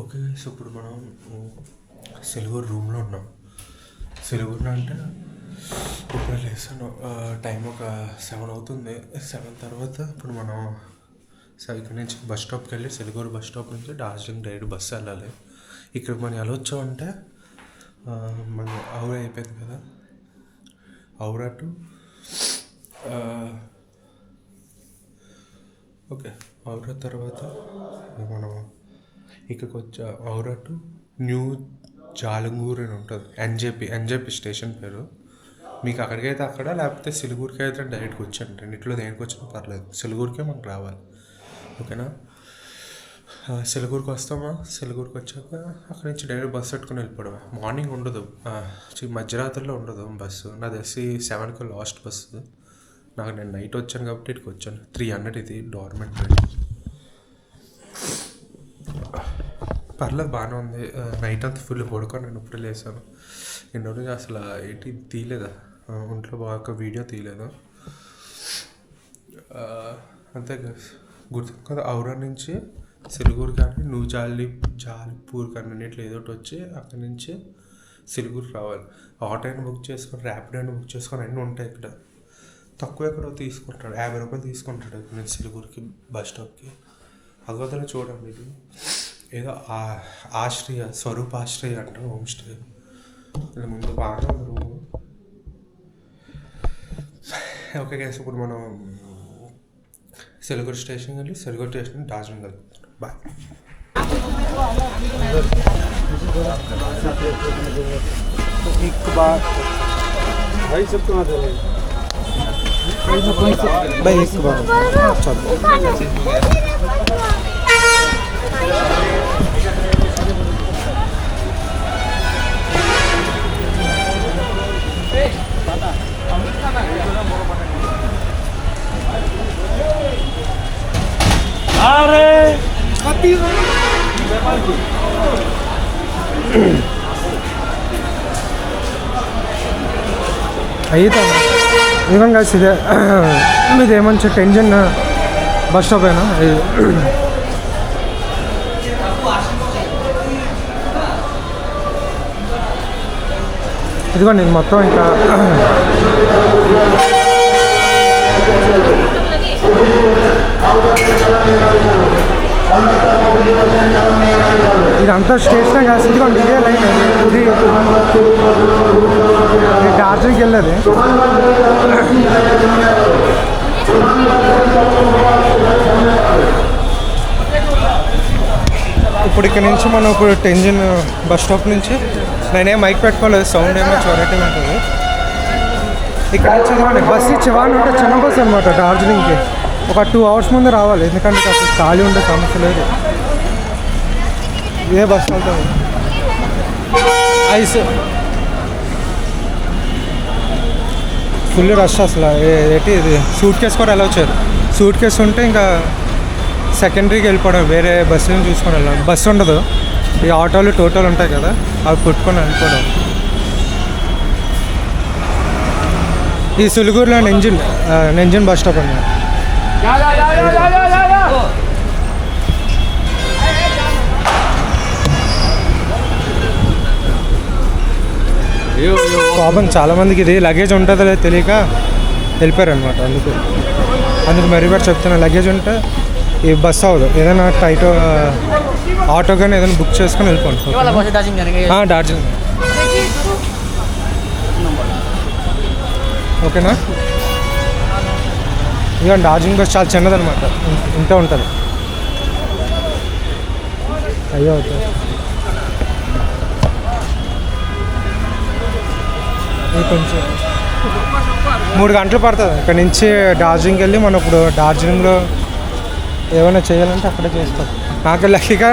Okay. So ఇప్పుడు మనం సిలిగురు రూమ్లో ఉన్నాం. సిలిగురు అంటే ఇప్పుడే లేసాను. టైం ఒక 7 అవుతుంది. 7 తర్వాత ఇప్పుడు మనం ఇక్కడ నుంచి బస్ స్టాప్కి వెళ్ళి సిలిగురు బస్ స్టాప్ నుంచి డార్జిలింగ్ డైరెక్ట్ బస్సు వెళ్ళాలి. ఇక్కడ మనం ఎలా వచ్చామంటే మన ఔరా అయిపోయింది కదా, ఔరా టు ఓకే ఔరా తర్వాత మనం ఇక్కడికి వచ్చా. ఔరా టు న్యూ జాలంగూర్ అని ఉంటుంది. ఎన్జేపీ స్టేషన్ పేరు. మీకు అక్కడికైతే అక్కడ, లేకపోతే సిలిగురికి అయితే డైరెక్ట్గా వచ్చాను. రెండిట్లో దేనికి వచ్చినా పర్లేదు, సిలిగురికే మనకు రావాలి. ఓకేనా? సిలిగురికి వస్తామా, సిలిగురికి వచ్చాక అక్కడి నుంచి డైరెక్ట్ బస్సు పెట్టుకుని వెళ్ళిపోవడమే. మార్నింగ్ ఉండదు, మధ్యరాత్రిలో ఉండదు బస్సు. నాది తెలిసి 7కి లాస్ట్ బస్సు. నేను నైట్ వచ్చాను కాబట్టి ఇక్కడికి వచ్చాను. 300 ఇది డోర్మెంట్ రేట్. పర్లేదు, బాగానే ఉంది. నైట్ అంతా ఫుల్ పడుకొని నేను ఇప్పుడు లేసాను. ఎన్నో రోజు అసలు ఏంటి తీయలేదా, ఒంట్లో బాగా వీడియో తీయలేదు అంతే గుర్తు కదా. ఔరా నుంచి సిలిగురు కానీ నువ్వు జాలిపూర్ కానీ ఇట్లా ఏదో ఒకటి వచ్చి అక్కడి నుంచి సిలిగురు రావాలి. ఆటో అయినా బుక్ చేసుకొని, ర్యాపిడో అయినా బుక్ చేసుకొని అన్నీ ఉంటాయి ఇక్కడ. తక్కువ ఎక్కడో తీసుకుంటాడు, 50 రూపాయలు తీసుకుంటాడు ఇక్కడ నుంచి సిలిగురికి బస్ స్టాప్కి. అగోదలో చూడండి, ఇది ఏదో ఆశ్రయ స్వరూప్ ఆశ్రయ అంట హోమ్ స్టే. ఇలా ముందు బాగా ఉంది రూము. ఓకే గైస్, ఇప్పుడు మనం సిలిగురి స్టేషన్ వెళ్ళి సిలిగురి స్టేషన్ డార్జిలింగ్ వెళ్తున్నాం. బాయ్. भाई सब कहाँ थे भाई एक बार अरे అయితే ఈవెన్ కలిసి ఇదే మీది ఏమంచి టెన్షన్ బస్ స్టాప్ అయినా ఇదిగోండి ఇది మొత్తం. ఇంకా ఇదంతా స్టేషన్ కాదు. ఇదిగోండి ఇదే లైన్. ఇది డార్జిలింగ్కి వెళ్ళేది. ఇప్పుడు ఇక్కడ నుంచి మనం ఇప్పుడు టెంజిన్ బస్ స్టాప్ నుంచి నేనేం మైక్ పెట్టుకోలేదు, సౌండ్ ఏమో చోరటం ఉంటుంది. ఇక్కడ నుంచి ఇదిగోండి బస్సు ఇచ్చేవాడిని ఉంటే చిన్న బస్సు అనమాట. డార్జిలింగ్కి ఒక 2 hours ముందు రావాలి, ఎందుకంటే అసలు ఖాళీ ఉండే సమస్య లేదు. ఇదే బస్ వెళ్తాను. ఐస్ ఫుల్ రష్ అసలు. ఏంటి ఇది సూట్ కేసు కూడా ఎలా వచ్చారు. సూట్ కేసు ఉంటే ఇంకా సెకండరీకి వెళ్ళిపోవడం, వేరే బస్సులను చూసుకొని వెళ్ళాం. బస్సు ఉండదు, ఈ ఆటోలు టోటోలు ఉంటాయి కదా, అవి పుట్టుకొని వెళ్ళిపోవడం. ఈ సిలిగురిలో నెంజిన్ బస్ స్టాప్ అన్నమాట. పాపం చాలామందికి ఇది లగేజ్ ఉంటుందో లేదో తెలియక వెళ్ళిపోయారు అనమాట. అందుకు మరీ కూడా చెప్తున్నా, లగేజ్ ఉంటే ఈ బస్సు అవ్వదు. ఏదైనా ఆటో కానీ ఏదైనా బుక్ చేసుకొని వెళ్ళిపోండి. డార్జిలింగ్ ఓకేనా? ఇక డార్జిలింగ్ బస్ చాలా చిన్నదనమాట, ఇంత ఉంటుంది. అయ్యో అవుతుంది. ఇది కొంచెం 3 గంటలు పడుతుంది ఇక్కడ నుంచి డార్జిలింగ్కి వెళ్ళి. మనం ఇప్పుడు డార్జిలింగ్లో ఏమైనా చేయాలంటే అక్కడే చేస్తాం. నాకు లక్కీగా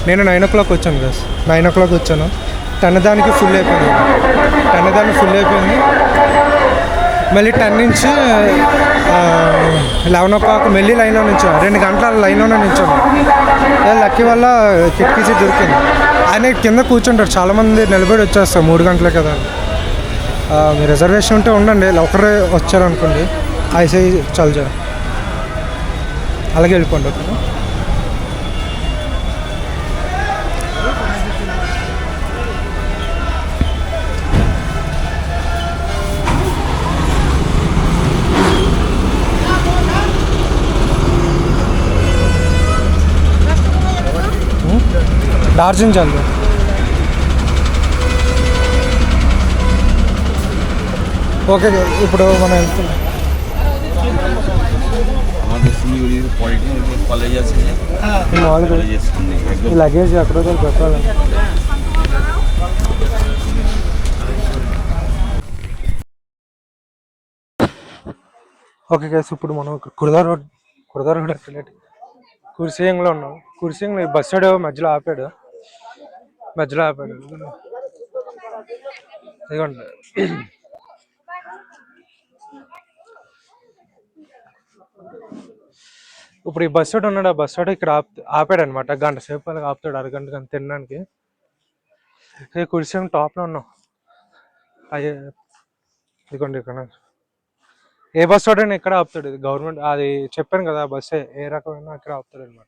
నేను 9 o'clock వచ్చాను బస్. 9 o'clock వచ్చాను. 10 దానికి ఫుల్ అయిపోయింది. 10 దానికి ఫుల్ అయిపోయింది. మళ్ళీ 10 నుంచి 11 o'clock మళ్ళీ లైన్లో నుంచాను. 2 గంటల లైన్లోనే నుంచాను. లక్కీ వల్ల కిటికీ సీట్ దొరికింది. ఆయన కింద కూర్చుంటారు, చాలామంది నిలబడి వచ్చేస్తారు 3 గంటలే కదా. మీ రిజర్వేషన్ ఉంటే ఉండండి, ఒకరే వచ్చారనుకోండి ఐసీ చల్జా అలాగే వెళ్ళిపోండి. ఓకేనా? డార్జిలింగ్ చల్లు. ఓకే ఇప్పుడు మనం వెళ్తున్నాం. ఈ లగేజ్ ఎక్కడో పెట్టాలి. ఓకే గైస్, ఇప్పుడు మనం కుర్దా రోడ్ ఎక్కలేదు, కుర్సీయంలో ఉన్నాం. కుర్సీయంలో బస్ సైడ్ మధ్యలో ఆపాడు. ఇదిగోండి. ఇప్పుడు ఈ బస్ సైడ్ ఉన్నాడు, ఆ బస్ సైడ్ ఇక్కడ ఆపాడు అనమాట. గంట సేపు అలాగ ఆపుతాడు, అరగంట గంట తినడానికి. కుర్సీయం టాప్లో ఉన్నాం. అయ్యే ఇదిగోండి ఇక్కడ ఏ బస్ స్టాండ్ అయినా ఇక్కడ ఆపుతాడు. ఇది గవర్నమెంట్, అది చెప్పాను కదా, బస్సే ఏ రకమైన ఇక్కడ ఆపుతాడు అనమాట.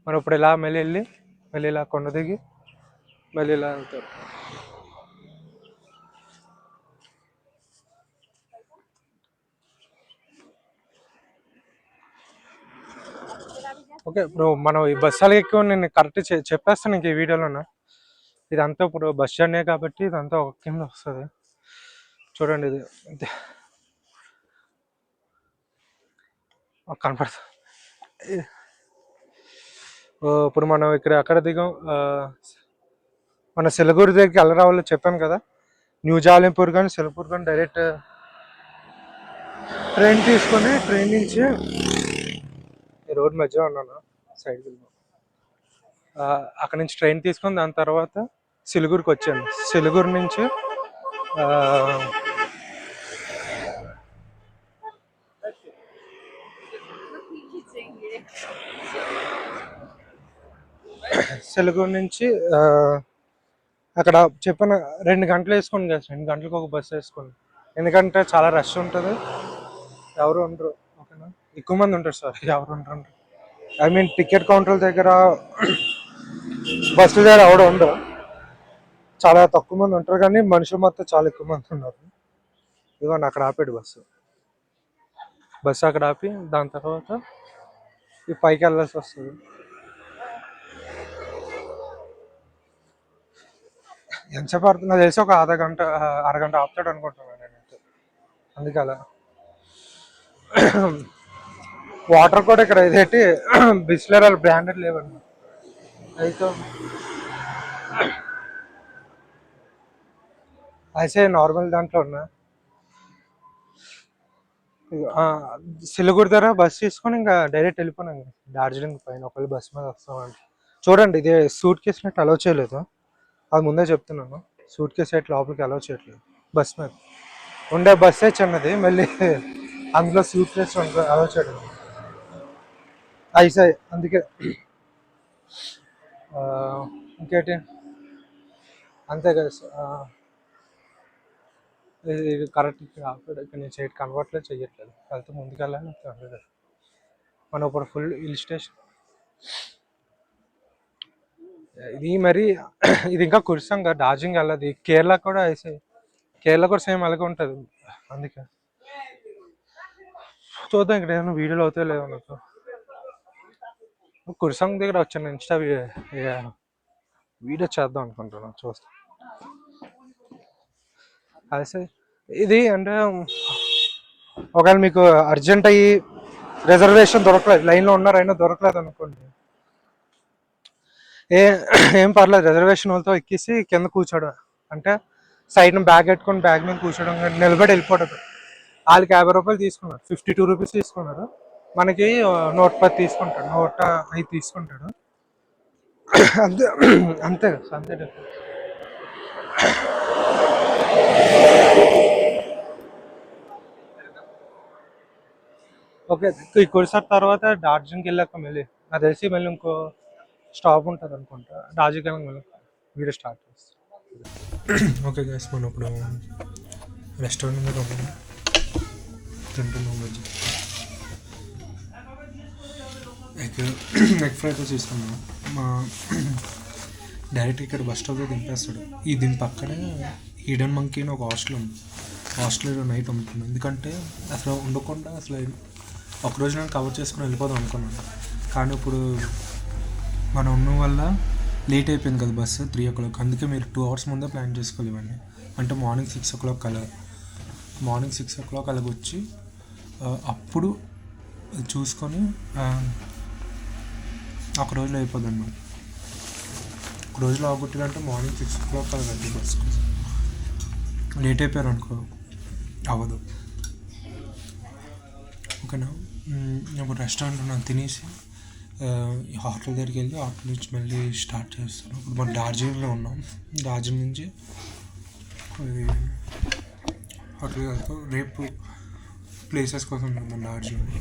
మనం ఇప్పుడు ఇలా మళ్ళీ ఇలా కొండ దిగి మళ్ళీ ఇలా వెళ్తారు. ఓకే, ఇప్పుడు మనం ఈ బస్సాలు ఎక్కువ నేను కరెక్ట్ చెప్పేస్తాను ఇంక ఈ వీడియోలోనే. ఇదంతా ఇప్పుడు బస్ జర్నీ కాబట్టి ఇదంతా ఒక కింద వస్తుంది. చూడండి, ఇది అంతే కనపడుతుంది. ఇప్పుడు మనం ఇక్కడ ఎక్కడ దిగాం, మన సిలిగురి దగ్గరికి ఎలా రావాలో చెప్పాను కదా. న్యూ జాలింపూర్ కానీ సిలిపూర్ కానీ డైరెక్ట్ ట్రైన్ తీసుకొని, ట్రైన్ నుంచి ఈ రోడ్ మధ్యలో ఉన్నాను సైడ్కి వెళ్ళి, అక్కడ నుంచి ట్రైన్ తీసుకొని దాని తర్వాత సిలిగురికి వచ్చాను. సిలిగురి నుంచి అక్కడ చెప్పిన 2 గంటలు వేసుకోండి కదా, 2 గంటలకు ఒక బస్సు వేసుకోండి. ఎందుకంటే చాలా రష్ ఉంటుంది, ఎవరు ఉండరు. ఓకేనా, ఎక్కువ మంది ఉంటారు సార్, ఎవరు ఉండరు. ఐ మీన్ టికెట్ కౌంటర్ల దగ్గర, బస్సు దగ్గర ఎవరు ఉండరు, చాలా తక్కువ మంది ఉంటారు. కానీ మనుషులు మొత్తం చాలా ఎక్కువ మంది ఉన్నారు. ఇదిగోండి అక్కడ ఆపాడు బస్సు అక్కడ ఆపి దాని తర్వాత ఈ పైకి వెళ్ళాల్సి వస్తుంది. ఎంతసేపు పడుతుంది నాకు తెలిసి, ఒక అరగంట ఆపుతాడు అనుకుంటున్నాను నేనైతే. అందుకే అలా. వాటర్ కూడా ఇక్కడ ఇదేంటి బిస్లెరీ బ్రాండెడ్ లేవండి అయితే నార్మల్ దాంట్లో ఉన్నా. సిలిగురి దగ్గర బస్ తీసుకొని ఇంకా డైరెక్ట్ వెళ్ళిపోయినాం డార్జిలింగ్ పైన. ఒకళ్ళు బస్ మీద వస్తామండి. చూడండి, ఇదే సూట్ కేసునట్టు అలౌ చేయలేదు, అది ముందే చెప్తున్నాను. సూట్ కేసు అయితే లోపలికి అలౌ చేయట్లేదు. బస్ మీద ఉండే బస్సే చిన్నది, మళ్ళీ అందులో సూట్ కేసు అలౌ చేయడం అయిసాయి. అందుకే ఇంకేంటి, అంతే కదా. ఇది కరెక్ట్ ఇక్కడ నేను కనబడట్లేదు, చెయ్యట్లేదు. వెళ్తే ముందుకెళ్ళాలి. మనం ఇప్పుడు ఫుల్ హిల్ స్టేషన్ ఇది. మరి ఇది ఇంకా కుర్సంగా డార్జిలింగ్ వెళ్ళదు. కేరళ కూడా వేసాయి, కేరళ కూడా సేమ్ అలాగే ఉంటుంది. అందుకే చూద్దాం ఇక్కడ ఏమైనా వీడియోలు అవుతాయో లేవో. నాకు కుర్సంగ్ దగ్గర వచ్చాను, ఇన్స్టా వీడియో చేద్దాం అనుకుంటున్నాను, చూస్తాం. అదే ఇది అంటే ఒకవేళ మీకు అర్జెంట్ అయ్యి రిజర్వేషన్ దొరకలేదు, లైన్లో ఉన్నారైనా దొరకలేదు అనుకోండి, ఏం పర్లేదు. రిజర్వేషన్ వాళ్ళతో ఎక్కేసి కింద కూర్చోడం, అంటే సైడ్ని బ్యాగ్ పెట్టుకొని బ్యాగ్ మీద కూర్చోడం, నిలబడి వెళ్ళిపోవడం. వాళ్ళకి 50 రూపాయలు తీసుకున్నారు, 52 రూపీస్ తీసుకున్నారు. మనకి 110 తీసుకుంటాడు, 105 తీసుకుంటాడు. అంతే అంతే అంతే. ఓకే, ఈ కుర్సార్ తర్వాత డార్జిలింగ్కి వెళ్ళాక మళ్ళీ నాకు తెలిసి మళ్ళీ ఇంకో స్టాప్ ఉంటుంది అనుకుంటా. డార్జిలింగ్ మళ్ళీ వీడియో స్టార్ట్ చేస్తాం. ఓకే గైస్, మనం ఇప్పుడు రెస్టారెంట్ మీద తింటున్నాం. ఎగ్ ఫ్రైడ్ రైస్ తీసుకున్నాం. మా డైరెక్ట్ ఇక్కడ బస్ స్టాప్లో దింపేస్తాడు. దీని పక్కనే ఈడెన్ మంకీ అని ఒక హాస్టల్ ఉంది. హాస్టల్లో నైట్ అమ్ముతున్నాం, ఎందుకంటే అసలు ఉండకుండా అసలు ఒకరోజు నేను కవర్ చేసుకుని వెళ్ళిపోదాం అనుకున్నాను. కానీ ఇప్పుడు మనం ఉన్న వల్ల లేట్ అయిపోయింది కదా బస్సు 3 o'clock. అందుకే మీరు 2 hours ముందే ప్లాన్ చేసుకోవాలి ఇవన్నీ. అంటే మార్నింగ్ 6 o'clock అలాగ వచ్చి అప్పుడు చూసుకొని ఒక రోజులో అయిపోద్ది అన్నమాట. ఒక రోజులో అవగొట్టినంటే మార్నింగ్ 6 o'clock అలా రండి బస్సుకు. లేట్ అయిపోయారు అనుకో అవ్వదు. ఓకేనా? ఇప్పుడు రెస్టారెంట్ ఉన్నాను తినేసి హోటల్ దగ్గరికి వెళ్ళి హోటల్ నుంచి మళ్ళీ స్టార్ట్ చేస్తాను. ఇప్పుడు మనం డార్జిలింగ్లో ఉన్నాం. డార్జిలింగ్ నుంచి హోటల్కి వెళ్తాం. రేపు ప్లేసెస్ కోసం ఉన్నాం డార్జిలింగ్.